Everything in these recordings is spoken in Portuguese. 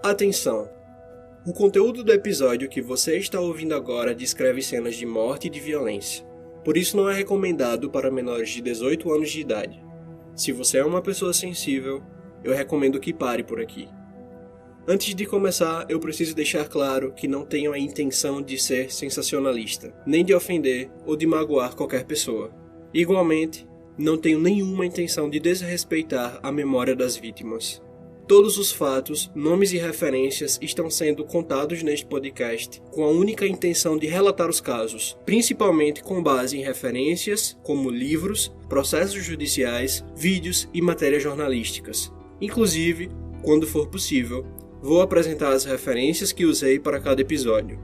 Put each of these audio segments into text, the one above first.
Atenção! O conteúdo do episódio que você está ouvindo agora descreve cenas de morte e de violência. Por isso não é recomendado para menores de 18 anos de idade. Se você é uma pessoa sensível, eu recomendo que pare por aqui. Antes de começar, eu preciso deixar claro que não tenho a intenção de ser sensacionalista, nem de ofender ou de magoar qualquer pessoa. Igualmente, não tenho nenhuma intenção de desrespeitar a memória das vítimas. Todos os fatos, nomes e referências estão sendo contados neste podcast com a única intenção de relatar os casos, principalmente com base em referências como livros, processos judiciais, vídeos e matérias jornalísticas. Inclusive, quando for possível, vou apresentar as referências que usei para cada episódio.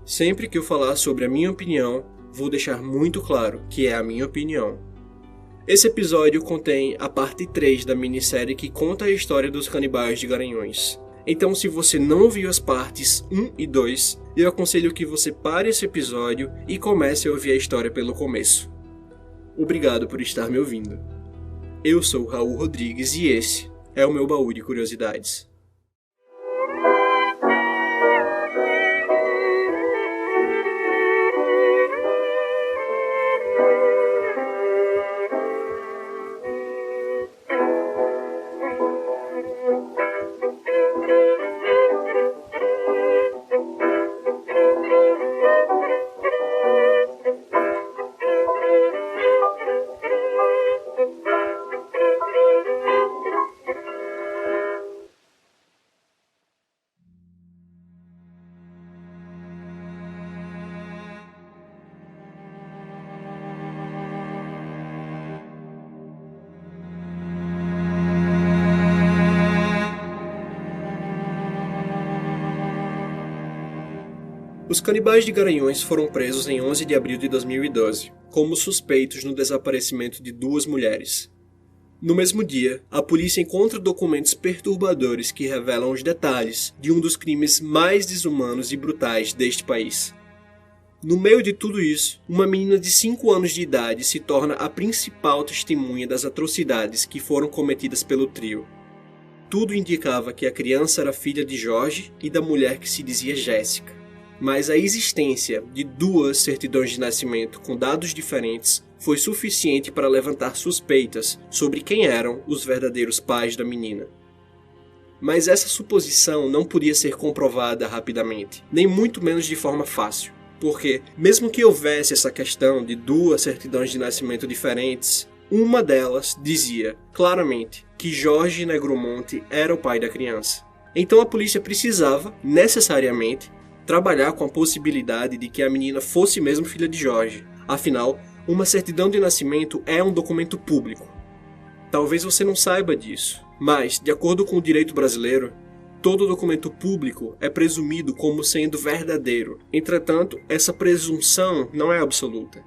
Sempre que eu falar sobre a minha opinião, vou deixar muito claro que é a minha opinião. Esse episódio contém a parte 3 da minissérie que conta a história dos canibais de Garanhuns. Então, se você não viu as partes 1 e 2, eu aconselho que você pare esse episódio e comece a ouvir a história pelo começo. Obrigado por estar me ouvindo. Eu sou Raul Rodrigues e esse é o meu baú de curiosidades. Os canibais de Garanhuns foram presos em 11 de abril de 2012, como suspeitos no desaparecimento de 2 mulheres. No mesmo dia, a polícia encontra documentos perturbadores que revelam os detalhes de um dos crimes mais desumanos e brutais deste país. No meio de tudo isso, uma menina de 5 anos de idade se torna a principal testemunha das atrocidades que foram cometidas pelo trio. Tudo indicava que a criança era filha de Jorge e da mulher que se dizia Jéssica. Mas a existência de 2 certidões de nascimento com dados diferentes foi suficiente para levantar suspeitas sobre quem eram os verdadeiros pais da menina. Mas essa suposição não podia ser comprovada rapidamente, nem muito menos de forma fácil, porque, mesmo que houvesse essa questão de 2 certidões de nascimento diferentes, uma delas dizia claramente que Jorge Negromonte era o pai da criança. Então a polícia precisava, necessariamente, trabalhar com a possibilidade de que a menina fosse mesmo filha de Jorge. Afinal, uma certidão de nascimento é um documento público. Talvez você não saiba disso, mas, de acordo com o direito brasileiro, todo documento público é presumido como sendo verdadeiro. Entretanto, essa presunção não é absoluta.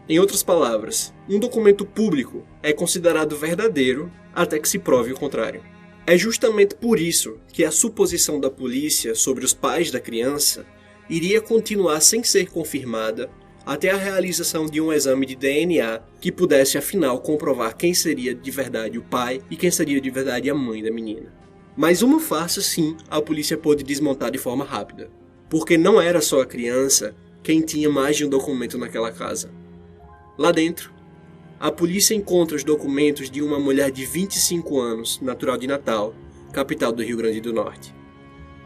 Em outras palavras, um documento público é considerado verdadeiro até que se prove o contrário. É justamente por isso que a suposição da polícia sobre os pais da criança iria continuar sem ser confirmada até a realização de um exame de DNA que pudesse afinal comprovar quem seria de verdade o pai e quem seria de verdade a mãe da menina. Mas uma farsa sim a polícia pôde desmontar de forma rápida, porque não era só a criança quem tinha mais de um documento naquela casa. Lá dentro, a polícia encontra os documentos de uma mulher de 25 anos, natural de Natal, capital do Rio Grande do Norte.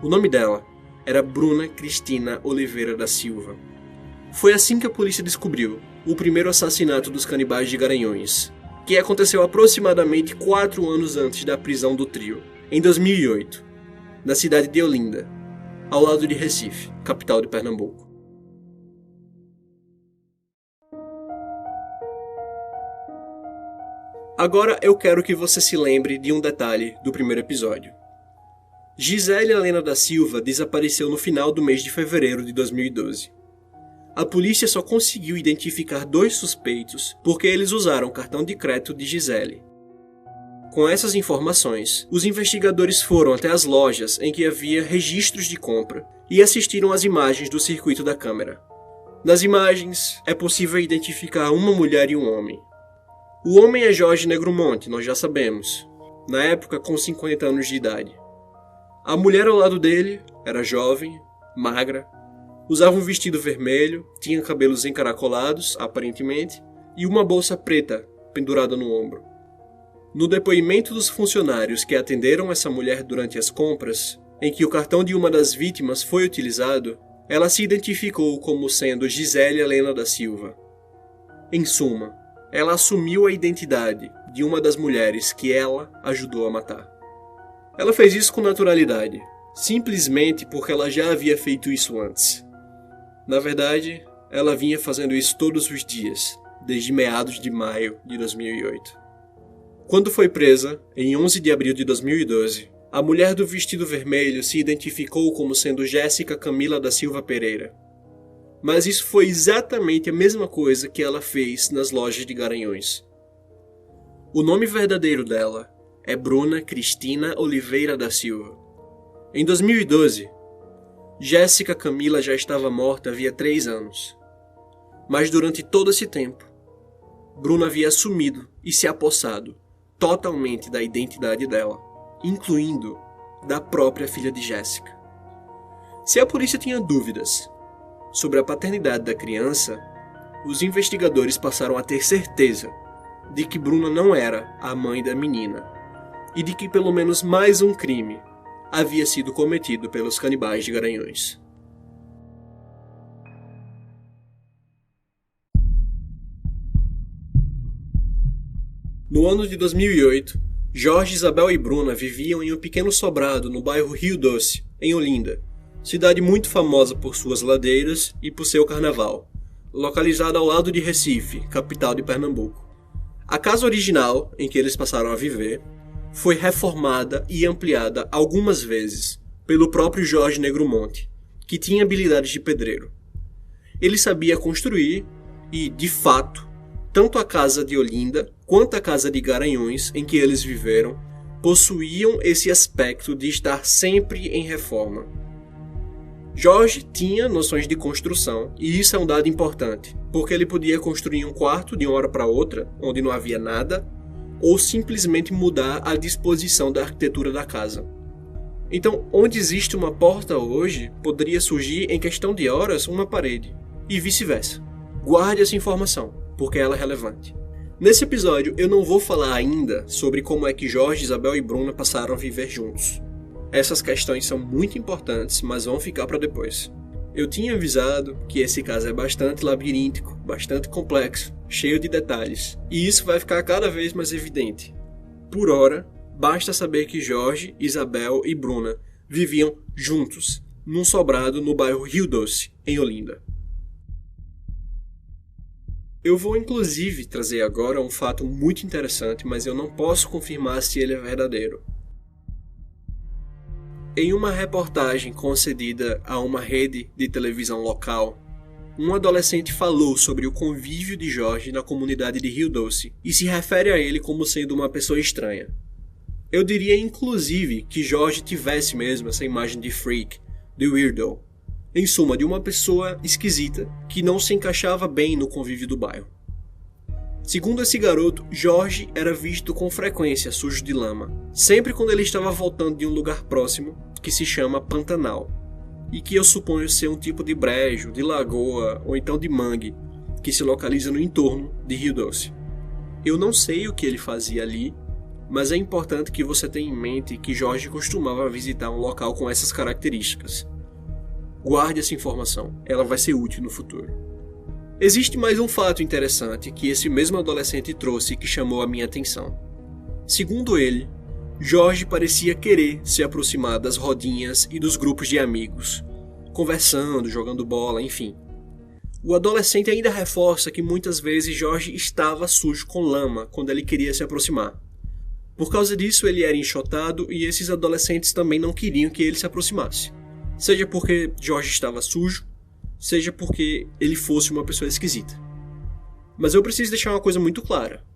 O nome dela era Bruna Cristina Oliveira da Silva. Foi assim que a polícia descobriu o primeiro assassinato dos canibais de Garanhuns, que aconteceu aproximadamente 4 anos antes da prisão do trio, em 2008, na cidade de Olinda, ao lado de Recife, capital de Pernambuco. Agora eu quero que você se lembre de um detalhe do primeiro episódio. Gisele Helena da Silva desapareceu no final do mês de fevereiro de 2012. A polícia só conseguiu identificar 2 suspeitos porque eles usaram o cartão de crédito de Gisele. Com essas informações, os investigadores foram até as lojas em que havia registros de compra e assistiram às imagens do circuito da câmera. Nas imagens, é possível identificar uma mulher e um homem. O homem é Jorge Negromonte, nós já sabemos, na época com 50 anos de idade. A mulher ao lado dele era jovem, magra, usava um vestido vermelho, tinha cabelos encaracolados, aparentemente, e uma bolsa preta pendurada no ombro. No depoimento dos funcionários que atenderam essa mulher durante as compras, em que o cartão de uma das vítimas foi utilizado, ela se identificou como sendo Gisele Helena da Silva. Em suma, ela assumiu a identidade de uma das mulheres que ela ajudou a matar. Ela fez isso com naturalidade, simplesmente porque ela já havia feito isso antes. Na verdade, ela vinha fazendo isso todos os dias, desde meados de maio de 2008. Quando foi presa, em 11 de abril de 2012, a mulher do vestido vermelho se identificou como sendo Jéssica Camila da Silva Pereira. Mas isso foi exatamente a mesma coisa que ela fez nas lojas de Garanhuns. O nome verdadeiro dela é Bruna Cristina Oliveira da Silva. Em 2012, Jéssica Camila já estava morta havia 3 anos. Mas durante todo esse tempo, Bruna havia assumido e se apossado totalmente da identidade dela, incluindo da própria filha de Jéssica. Se a polícia tinha dúvidas sobre a paternidade da criança, os investigadores passaram a ter certeza de que Bruna não era a mãe da menina e de que pelo menos mais um crime havia sido cometido pelos canibais de Garanhuns. No ano de 2008, Jorge, Isabel e Bruna viviam em um pequeno sobrado no bairro Rio Doce, em Olinda, cidade muito famosa por suas ladeiras e por seu carnaval, localizada ao lado de Recife, capital de Pernambuco. A casa original, em que eles passaram a viver, foi reformada e ampliada algumas vezes pelo próprio Jorge Negromonte, que tinha habilidades de pedreiro. Ele sabia construir e, de fato, tanto a casa de Olinda quanto a casa de Garanhuns em que eles viveram possuíam esse aspecto de estar sempre em reforma. Jorge tinha noções de construção, e isso é um dado importante, porque ele podia construir um quarto de uma hora para outra, onde não havia nada, ou simplesmente mudar a disposição da arquitetura da casa. Então, onde existe uma porta hoje, poderia surgir em questão de horas uma parede, e vice-versa. Guarde essa informação, porque ela é relevante. Nesse episódio, eu não vou falar ainda sobre como é que Jorge, Isabel e Bruna passaram a viver juntos. Essas questões são muito importantes, mas vão ficar para depois. Eu tinha avisado que esse caso é bastante labiríntico, bastante complexo, cheio de detalhes, e isso vai ficar cada vez mais evidente. Por hora, basta saber que Jorge, Isabel e Bruna viviam juntos, num sobrado no bairro Rio Doce, em Olinda. Eu vou inclusive trazer agora um fato muito interessante, mas eu não posso confirmar se ele é verdadeiro. Em uma reportagem concedida a uma rede de televisão local, um adolescente falou sobre o convívio de Jorge na comunidade de Rio Doce e se refere a ele como sendo uma pessoa estranha. Eu diria inclusive que Jorge tivesse mesmo essa imagem de freak, de weirdo, em suma, de uma pessoa esquisita que não se encaixava bem no convívio do bairro. Segundo esse garoto, Jorge era visto com frequência sujo de lama, sempre quando ele estava voltando de um lugar próximo que se chama Pantanal, e que eu suponho ser um tipo de brejo, de lagoa ou então de mangue, que se localiza no entorno de Rio Doce. Eu não sei o que ele fazia ali, mas é importante que você tenha em mente que Jorge costumava visitar um local com essas características. Guarde essa informação, ela vai ser útil no futuro. Existe mais um fato interessante que esse mesmo adolescente trouxe e que chamou a minha atenção. Segundo ele, Jorge parecia querer se aproximar das rodinhas e dos grupos de amigos, conversando, jogando bola, enfim. O adolescente ainda reforça que muitas vezes Jorge estava sujo com lama quando ele queria se aproximar. Por causa disso, ele era enxotado e esses adolescentes também não queriam que ele se aproximasse. Seja porque Jorge estava sujo, seja porque ele fosse uma pessoa esquisita. Mas eu preciso deixar uma coisa muito clara.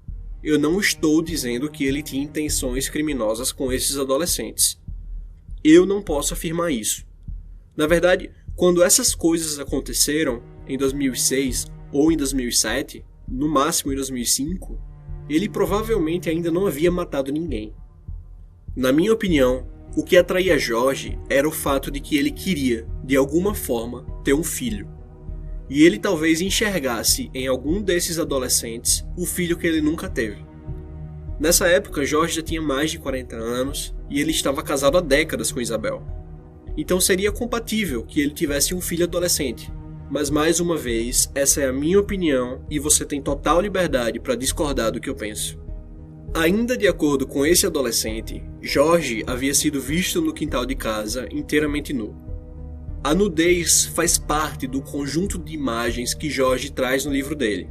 Eu não estou dizendo que ele tinha intenções criminosas com esses adolescentes. Eu não posso afirmar isso. Na verdade, quando essas coisas aconteceram, em 2006 ou em 2007, no máximo em 2005, ele provavelmente ainda não havia matado ninguém. Na minha opinião, O que atraía Jorge era o fato de que ele queria, de alguma forma, ter um filho. E ele talvez enxergasse em algum desses adolescentes o filho que ele nunca teve. Nessa época, Jorge já tinha mais de 40 anos e ele estava casado há décadas com Isabel. Então seria compatível que ele tivesse um filho adolescente. Mas mais uma vez, essa é a minha opinião e você tem total liberdade para discordar do que eu penso. Ainda de acordo com esse adolescente, Jorge havia sido visto no quintal de casa inteiramente nu. A nudez faz parte do conjunto de imagens que Jorge traz no livro dele.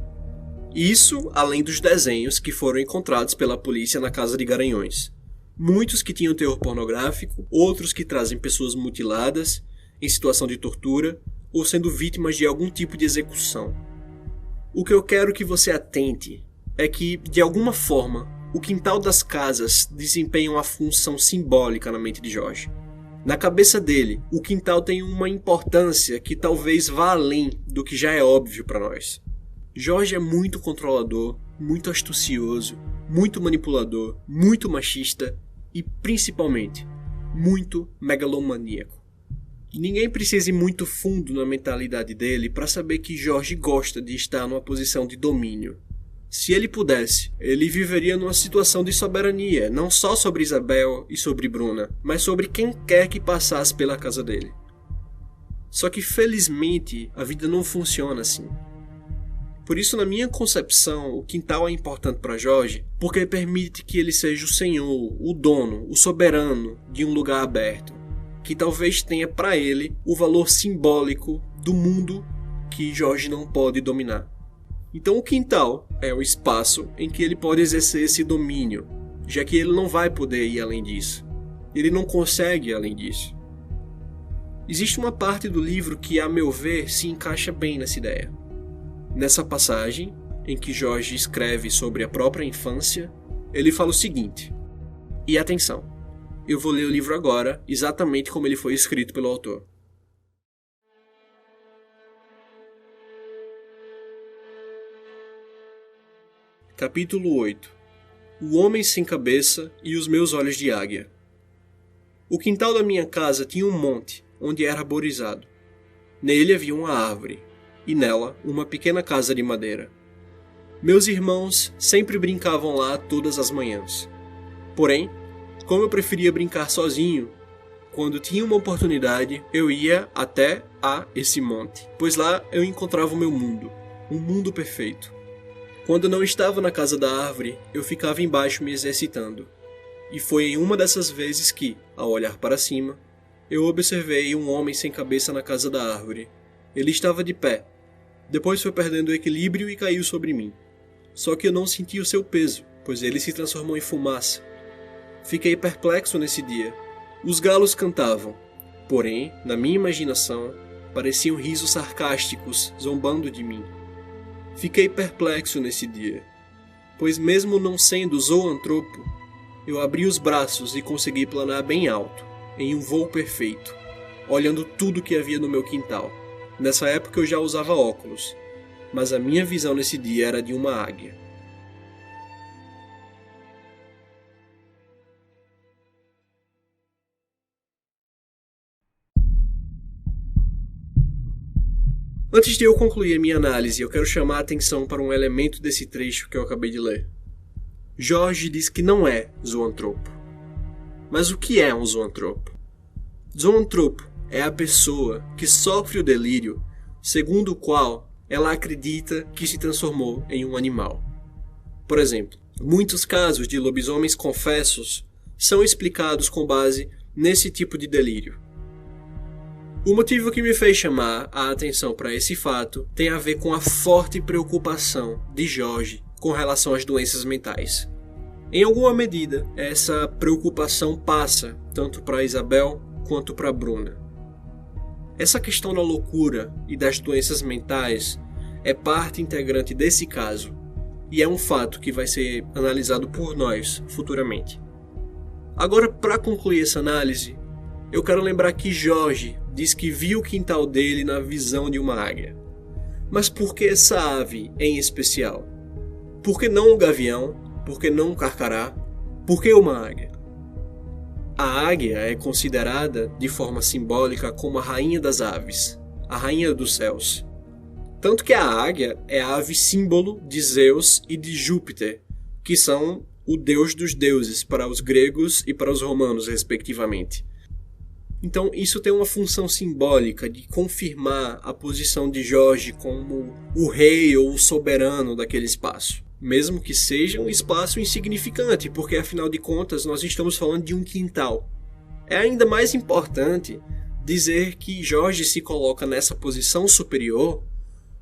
Isso além dos desenhos que foram encontrados pela polícia na casa de Garanhões. Muitos que tinham teor pornográfico, outros que trazem pessoas mutiladas, em situação de tortura, ou sendo vítimas de algum tipo de execução. O que eu quero que você atente é que, de alguma forma, o quintal das casas desempenha uma função simbólica na mente de Jorge. Na cabeça dele, o quintal tem uma importância que talvez vá além do que já é óbvio para nós. Jorge é muito controlador, muito astucioso, muito manipulador, muito machista e, principalmente, muito megalomaníaco. Ninguém precisa ir muito fundo na mentalidade dele para saber que Jorge gosta de estar numa posição de domínio. Se ele pudesse, ele viveria numa situação de soberania, não só sobre Isabel e sobre Bruna, mas sobre quem quer que passasse pela casa dele. Só que, felizmente, a vida não funciona assim. Por isso, na minha concepção, o quintal é importante para Jorge porque permite que ele seja o senhor, o dono, o soberano de um lugar aberto, que talvez tenha para ele o valor simbólico do mundo que Jorge não pode dominar. Então o quintal é o espaço em que ele pode exercer esse domínio, já que ele não vai poder ir além disso. Ele não consegue ir além disso. Existe uma parte do livro que, a meu ver, se encaixa bem nessa ideia. Nessa passagem, em que Jorge escreve sobre a própria infância, ele fala o seguinte, e atenção, eu vou ler o livro agora exatamente como ele foi escrito pelo autor. Capítulo 8. O homem sem cabeça e os meus olhos de águia. O quintal da minha casa tinha um monte, onde era arborizado. Nele havia uma árvore, e nela uma pequena casa de madeira. Meus irmãos sempre brincavam lá todas as manhãs. Porém, como eu preferia brincar sozinho, quando tinha uma oportunidade, eu ia até esse monte, pois lá eu encontrava o meu mundo, um mundo perfeito. Quando não estava na casa da árvore, eu ficava embaixo me exercitando. E foi em uma dessas vezes que, ao olhar para cima, eu observei um homem sem cabeça na casa da árvore. Ele estava de pé. Depois foi perdendo o equilíbrio e caiu sobre mim. Só que eu não senti o seu peso, pois ele se transformou em fumaça. Fiquei perplexo nesse dia. Os galos cantavam, porém, na minha imaginação, pareciam risos sarcásticos, zombando de mim. Fiquei perplexo nesse dia, pois mesmo não sendo zoantropo, eu abri os braços e consegui planar bem alto, em um voo perfeito, olhando tudo que havia no meu quintal. Nessa época eu já usava óculos, mas a minha visão nesse dia era de uma águia. Antes de eu concluir a minha análise, eu quero chamar a atenção para um elemento desse trecho que eu acabei de ler. Jorge diz que não é zoantropo. Mas o que é um zoantropo? Zoantropo é a pessoa que sofre o delírio segundo o qual ela acredita que se transformou em um animal. Por exemplo, muitos casos de lobisomens confessos são explicados com base nesse tipo de delírio. O motivo que me fez chamar a atenção para esse fato tem a ver com a forte preocupação de Jorge com relação às doenças mentais. Em alguma medida, essa preocupação passa tanto para Isabel quanto para Bruna. Essa questão da loucura e das doenças mentais é parte integrante desse caso e é um fato que vai ser analisado por nós futuramente. Agora, para concluir essa análise, eu quero lembrar que Jorge diz que viu o quintal dele na visão de uma águia. Mas por que essa ave em especial? Por que não um gavião? Por que não um carcará? Por que uma águia? A águia é considerada, de forma simbólica, como a rainha das aves, a rainha dos céus. Tanto que a águia é a ave símbolo de Zeus e de Júpiter, que são o deus dos deuses para os gregos e para os romanos, respectivamente. Então isso tem uma função simbólica de confirmar a posição de Jorge como o rei ou o soberano daquele espaço. Mesmo que seja um espaço insignificante, porque afinal de contas nós estamos falando de um quintal. É ainda mais importante dizer que Jorge se coloca nessa posição superior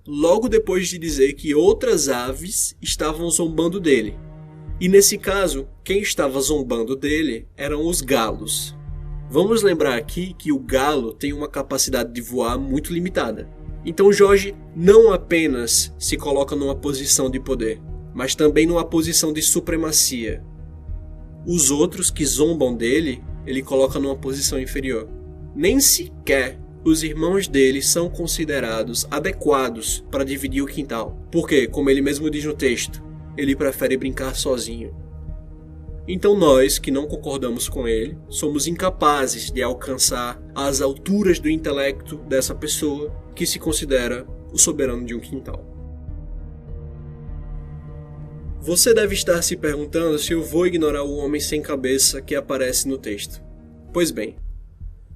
logo depois de dizer que outras aves estavam zombando dele. E nesse caso, quem estava zombando dele eram os galos. Vamos lembrar aqui que o galo tem uma capacidade de voar muito limitada. Então Jorge não apenas se coloca numa posição de poder, mas também numa posição de supremacia. Os outros que zombam dele, ele coloca numa posição inferior. Nem sequer os irmãos dele são considerados adequados para dividir o quintal. Porque, como ele mesmo diz no texto, ele prefere brincar sozinho. Então nós, que não concordamos com ele, somos incapazes de alcançar as alturas do intelecto dessa pessoa que se considera o soberano de um quintal. Você deve estar se perguntando se eu vou ignorar o homem sem cabeça que aparece no texto. Pois bem,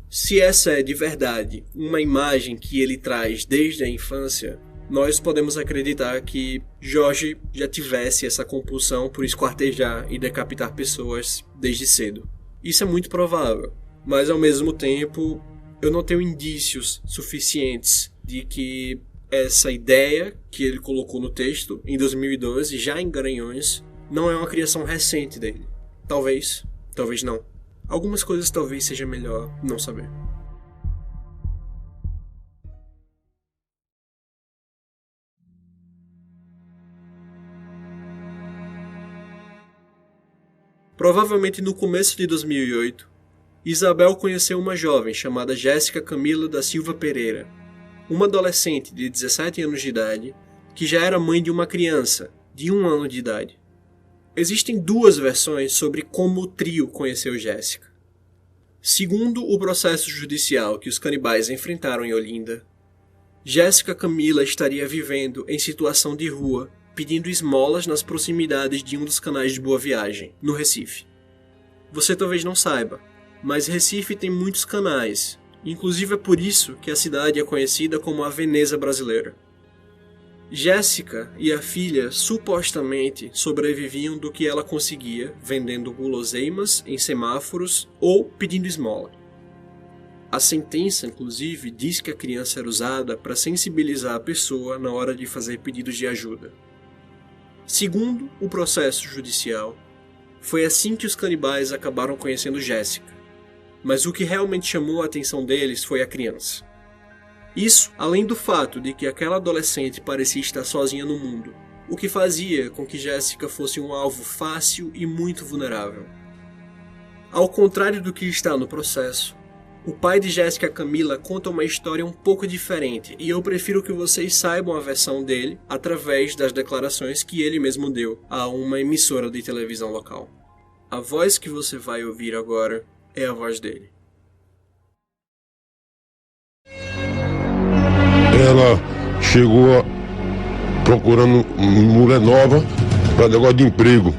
se essa é de verdade uma imagem que ele traz desde a infância, nós podemos acreditar que Jorge já tivesse essa compulsão por esquartejar e decapitar pessoas desde cedo. Isso é muito provável, mas ao mesmo tempo eu não tenho indícios suficientes de que essa ideia que ele colocou no texto em 2012, já em Garanhões, não é uma criação recente dele. Talvez, talvez não. Algumas coisas talvez seja melhor não saber. Provavelmente no começo de 2008, Isabel conheceu uma jovem chamada Jéssica Camila da Silva Pereira, uma adolescente de 17 anos de idade que já era mãe de uma criança de 1 ano de idade. Existem duas versões sobre como o trio conheceu Jéssica. Segundo o processo judicial que os canibais enfrentaram em Olinda, Jéssica Camila estaria vivendo em situação de rua, pedindo esmolas nas proximidades de um dos canais de Boa Viagem, no Recife. Você talvez não saiba, mas Recife tem muitos canais, inclusive é por isso que a cidade é conhecida como a Veneza brasileira. Jéssica e a filha supostamente sobreviviam do que ela conseguia vendendo guloseimas em semáforos ou pedindo esmola. A sentença, inclusive, diz que a criança era usada para sensibilizar a pessoa na hora de fazer pedidos de ajuda. Segundo o processo judicial, foi assim que os canibais acabaram conhecendo Jéssica, mas o que realmente chamou a atenção deles foi a criança. Isso, além do fato de que aquela adolescente parecia estar sozinha no mundo, o que fazia com que Jéssica fosse um alvo fácil e muito vulnerável. Ao contrário do que está no processo, o pai de Jéssica Camila conta uma história um pouco diferente e eu prefiro que vocês saibam a versão dele através das declarações que ele mesmo deu a uma emissora de televisão local. A voz que você vai ouvir agora é a voz dele. Ela chegou procurando mulher nova para negócio de emprego,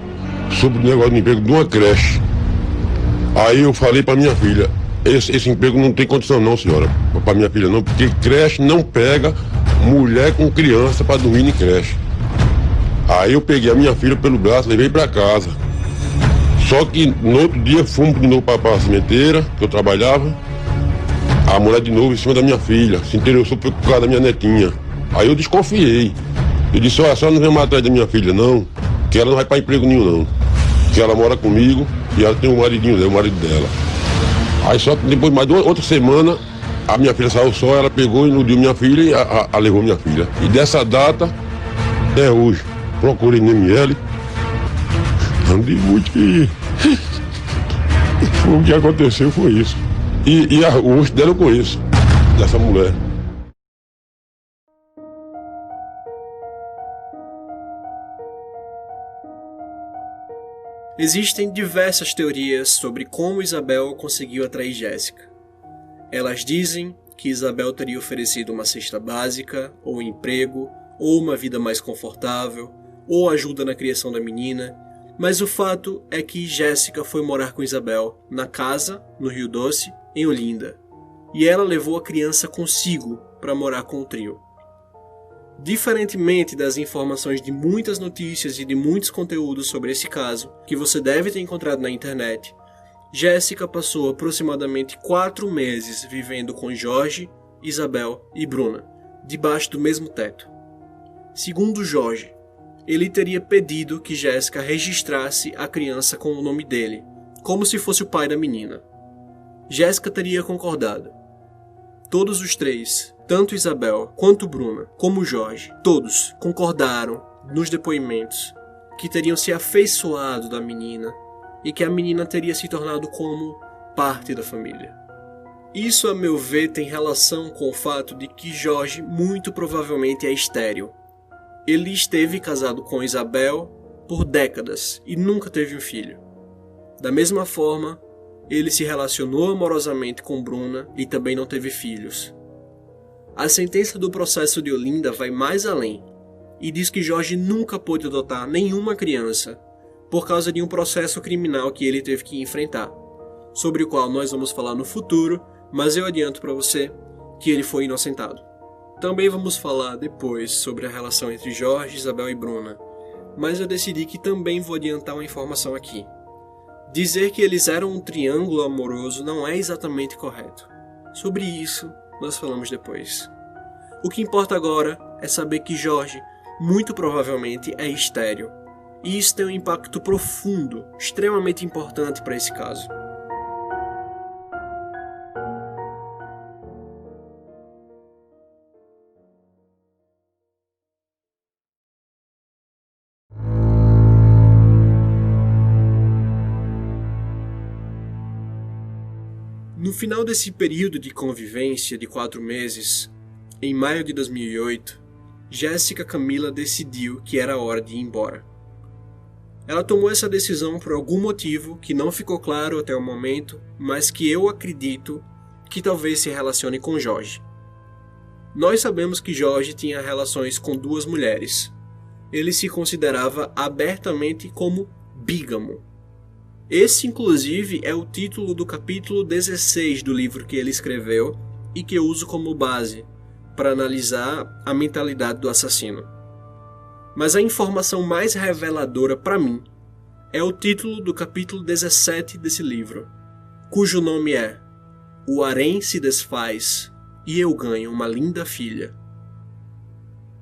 sobre o negócio de emprego de uma creche. Aí eu falei para minha filha, esse emprego não tem condição não, senhora, para minha filha não, porque creche não pega mulher com criança para dormir em creche. Aí eu peguei a minha filha pelo braço, levei para casa. Só que no outro dia fomos de novo para a cimenteira, que eu trabalhava. A mulher de novo em cima da minha filha, se interessou por causa da minha netinha. Aí eu desconfiei. Eu disse, olha, a senhora não vem mais atrás da minha filha não, que ela não vai para emprego nenhum não. Que ela mora comigo e ela tem o maridinho dela, o marido dela. Aí só que depois, mais outra semana, a minha filha saiu só, ela pegou e iludiu minha filha e levou minha filha. E dessa data, até hoje, procurei no ML, andei muito que... O que aconteceu foi isso. E o rosto dela eu conheço, dessa mulher. Existem diversas teorias sobre como Isabel conseguiu atrair Jéssica. Elas dizem que Isabel teria oferecido uma cesta básica, ou um emprego, ou uma vida mais confortável, ou ajuda na criação da menina, mas o fato é que Jéssica foi morar com Isabel na casa, no Rio Doce, em Olinda, e ela levou a criança consigo para morar com o trio. Diferentemente das informações de muitas notícias e de muitos conteúdos sobre esse caso, que você deve ter encontrado na internet, Jéssica passou aproximadamente 4 meses vivendo com Jorge, Isabel e Bruna, debaixo do mesmo teto. Segundo Jorge, ele teria pedido que Jéssica registrasse a criança com o nome dele, como se fosse o pai da menina. Jéssica teria concordado. Todos os três, tanto Isabel quanto Bruna, como Jorge, todos concordaram nos depoimentos que teriam se afeiçoado da menina e que a menina teria se tornado como parte da família. Isso, a meu ver, tem relação com o fato de que Jorge muito provavelmente é estéril. Ele esteve casado com Isabel por décadas e nunca teve um filho. Da mesma forma, ele se relacionou amorosamente com Bruna e também não teve filhos. A sentença do processo de Olinda vai mais além e diz que Jorge nunca pôde adotar nenhuma criança por causa de um processo criminal que ele teve que enfrentar, sobre o qual nós vamos falar no futuro, mas eu adianto para você que ele foi inocentado. Também vamos falar depois sobre a relação entre Jorge, Isabel e Bruna, mas eu decidi que também vou adiantar uma informação aqui. Dizer que eles eram um triângulo amoroso não é exatamente correto. Sobre isso, nós falamos depois. O que importa agora é saber que Jorge, muito provavelmente, é estéril. E isso tem um impacto profundo, extremamente importante para esse caso. No final desse período de convivência de 4 meses, em maio de 2008, Jéssica Camila decidiu que era hora de ir embora. Ela tomou essa decisão por algum motivo que não ficou claro até o momento, mas que eu acredito que talvez se relacione com Jorge. Nós sabemos que Jorge tinha relações com 2 mulheres. Ele se considerava abertamente como bígamo. Esse, inclusive, é o título do capítulo 16 do livro que ele escreveu e que eu uso como base para analisar a mentalidade do assassino. Mas a informação mais reveladora para mim é o título do capítulo 17 desse livro, cujo nome é O Harém se desfaz e eu ganho uma linda filha.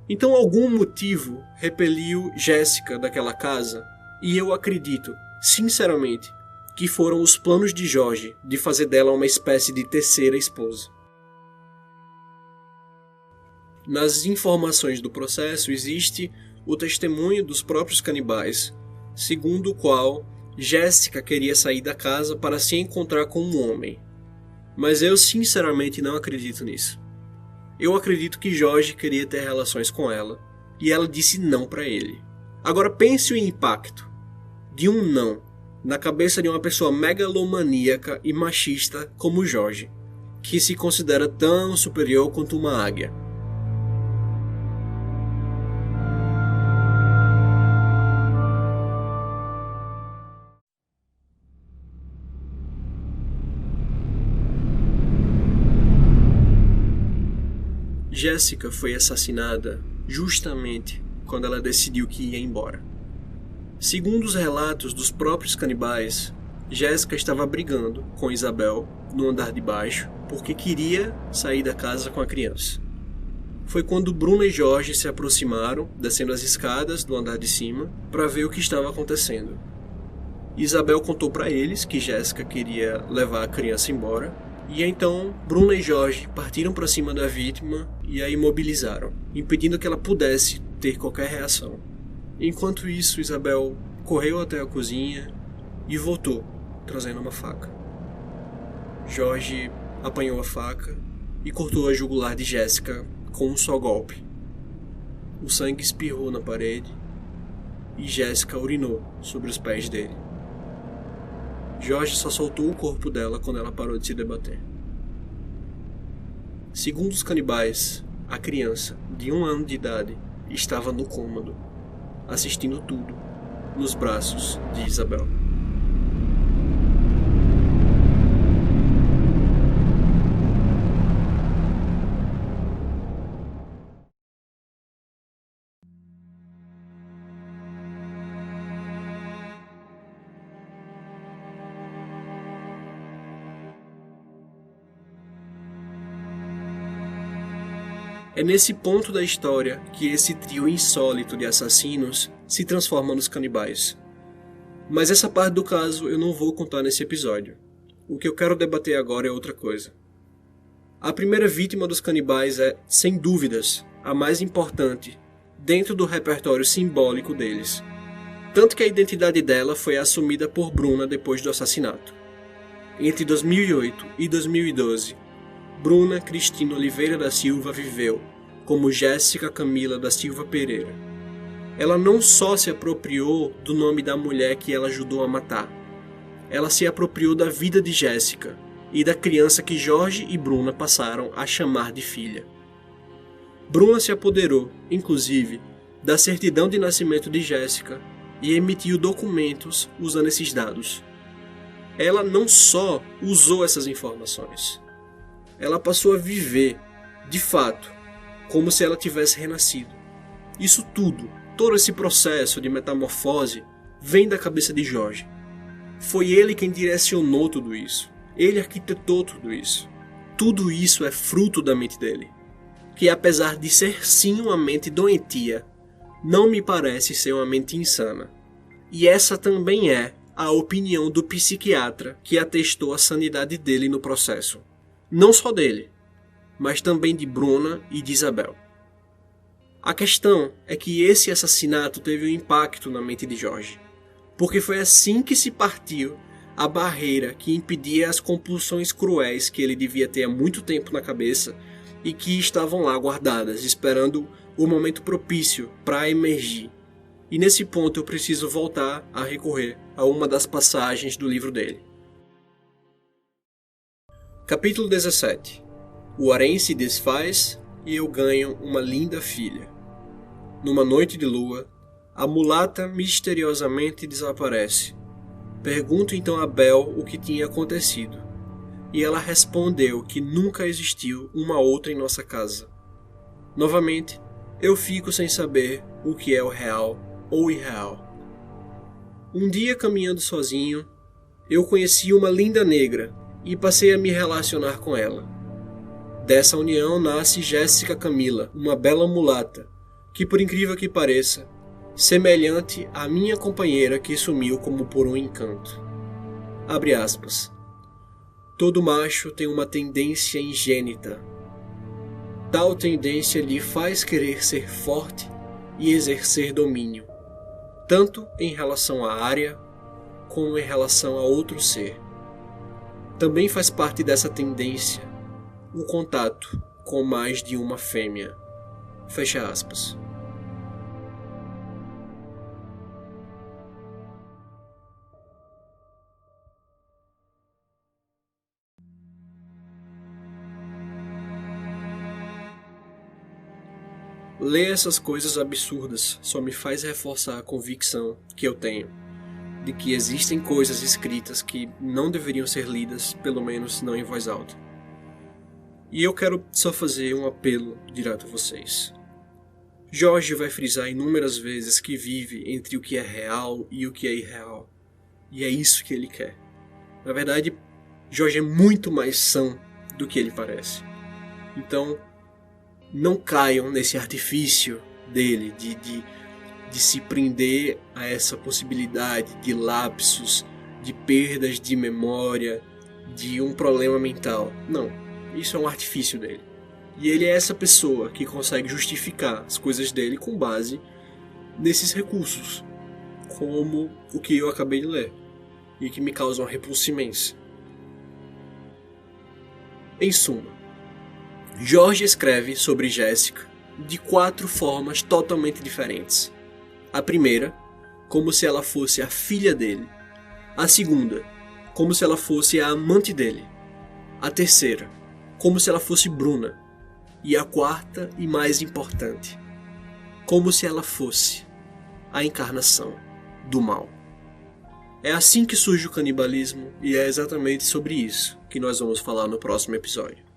Então algum motivo repeliu Jéssica daquela casa e eu acredito, sinceramente, que foram os planos de Jorge de fazer dela uma espécie de terceira esposa. Nas informações do processo existe o testemunho dos próprios canibais, segundo o qual Jéssica queria sair da casa para se encontrar com um homem. Mas eu sinceramente não acredito nisso. Eu acredito que Jorge queria ter relações com ela e ela disse não para ele. Agora pense o impacto de um não na cabeça de uma pessoa megalomaníaca e machista como Jorge, que se considera tão superior quanto uma águia. Jéssica foi assassinada justamente quando ela decidiu que ia embora. Segundo os relatos dos próprios canibais, Jéssica estava brigando com Isabel no andar de baixo porque queria sair da casa com a criança. Foi quando Bruna e Jorge se aproximaram, descendo as escadas do andar de cima, para ver o que estava acontecendo. Isabel contou para eles que Jéssica queria levar a criança embora, e então Bruna e Jorge partiram para cima da vítima e a imobilizaram, impedindo que ela pudesse ter qualquer reação. Enquanto isso, Isabel correu até a cozinha e voltou, trazendo uma faca. Jorge apanhou a faca e cortou a jugular de Jéssica com um só golpe. O sangue espirrou na parede e Jéssica urinou sobre os pés dele. George só soltou o corpo dela quando ela parou de se debater. Segundo os canibais, a criança, de 1 ano de idade, estava no cômodo, assistindo tudo, nos braços de Isabel. É nesse ponto da história que esse trio insólito de assassinos se transforma nos canibais. Mas essa parte do caso eu não vou contar nesse episódio. O que eu quero debater agora é outra coisa. A primeira vítima dos canibais é, sem dúvidas, a mais importante dentro do repertório simbólico deles. Tanto que a identidade dela foi assumida por Bruna depois do assassinato. Entre 2008 e 2012, Bruna Cristina Oliveira da Silva viveu como Jéssica Camila da Silva Pereira. Ela não só se apropriou do nome da mulher que ela ajudou a matar, ela se apropriou da vida de Jéssica e da criança que Jorge e Bruna passaram a chamar de filha. Bruna se apoderou, inclusive, da certidão de nascimento de Jéssica e emitiu documentos usando esses dados. Ela não só usou essas informações, ela passou a viver, de fato, como se ela tivesse renascido. Isso tudo, todo esse processo de metamorfose, vem da cabeça de Jorge. Foi ele quem direcionou tudo isso. Ele arquitetou tudo isso. Tudo isso é fruto da mente dele. Que apesar de ser sim uma mente doentia, não me parece ser uma mente insana. E essa também é a opinião do psiquiatra que atestou a sanidade dele no processo. Não só dele, mas também de Bruna e de Isabel. A questão é que esse assassinato teve um impacto na mente de Jorge, porque foi assim que se partiu a barreira que impedia as compulsões cruéis que ele devia ter há muito tempo na cabeça e que estavam lá guardadas, esperando o momento propício para emergir. E nesse ponto eu preciso voltar a recorrer a uma das passagens do livro dele. Capítulo 17. O harém se desfaz e eu ganho uma linda filha. Numa noite de lua, a mulata misteriosamente desaparece. Pergunto então a Bel o que tinha acontecido, e ela respondeu que nunca existiu uma outra em nossa casa. Novamente, eu fico sem saber o que é o real ou irreal. Um dia, caminhando sozinho, eu conheci uma linda negra e passei a me relacionar com ela. Dessa união nasce Jéssica Camila, uma bela mulata, que por incrível que pareça, semelhante à minha companheira que sumiu como por um encanto. Abre aspas. Todo macho tem uma tendência ingênita. Tal tendência lhe faz querer ser forte e exercer domínio, tanto em relação à área como em relação a outro ser. Também faz parte dessa tendência o contato com mais de uma fêmea. Fecha aspas. Ler essas coisas absurdas só me faz reforçar a convicção que eu tenho de que existem coisas escritas que não deveriam ser lidas, pelo menos não em voz alta. E eu quero só fazer um apelo direto a vocês. Jorge vai frisar inúmeras vezes que vive entre o que é real e o que é irreal. E é isso que ele quer. Na verdade, Jorge é muito mais são do que ele parece. Então, não caiam nesse artifício dele de se prender a essa possibilidade de lapsos, de perdas de memória, de um problema mental. Não, isso é um artifício dele. E ele é essa pessoa que consegue justificar as coisas dele com base nesses recursos, como o que eu acabei de ler, e que me causam repulsa imensa. Em suma, Jorge escreve sobre Jéssica de 4 formas totalmente diferentes. A primeira, como se ela fosse a filha dele. A segunda, como se ela fosse a amante dele. A terceira, como se ela fosse Bruna. E a quarta e mais importante, como se ela fosse a encarnação do mal. É assim que surge o canibalismo e é exatamente sobre isso que nós vamos falar no próximo episódio.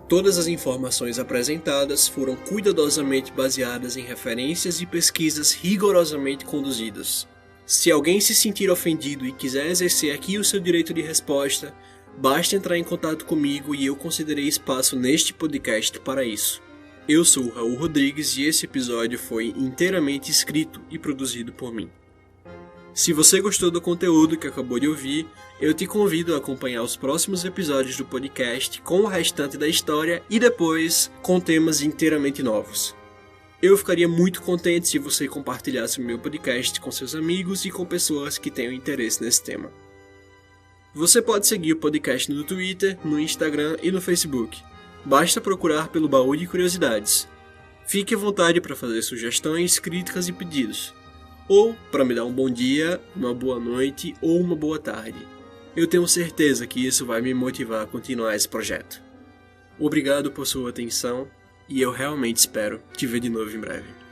Todas as informações apresentadas foram cuidadosamente baseadas em referências e pesquisas rigorosamente conduzidas. Se alguém se sentir ofendido e quiser exercer aqui o seu direito de resposta, basta entrar em contato comigo e eu considerei espaço neste podcast para isso. Eu sou o Raul Rodrigues e esse episódio foi inteiramente escrito e produzido por mim. Se você gostou do conteúdo que acabou de ouvir, eu te convido a acompanhar os próximos episódios do podcast com o restante da história e depois com temas inteiramente novos. Eu ficaria muito contente se você compartilhasse o meu podcast com seus amigos e com pessoas que tenham interesse nesse tema. Você pode seguir o podcast no Twitter, no Instagram e no Facebook. Basta procurar pelo Baú de Curiosidades. Fique à vontade para fazer sugestões, críticas e pedidos. Ou para me dar um bom dia, uma boa noite ou uma boa tarde. Eu tenho certeza que isso vai me motivar a continuar esse projeto. Obrigado por sua atenção e eu realmente espero te ver de novo em breve.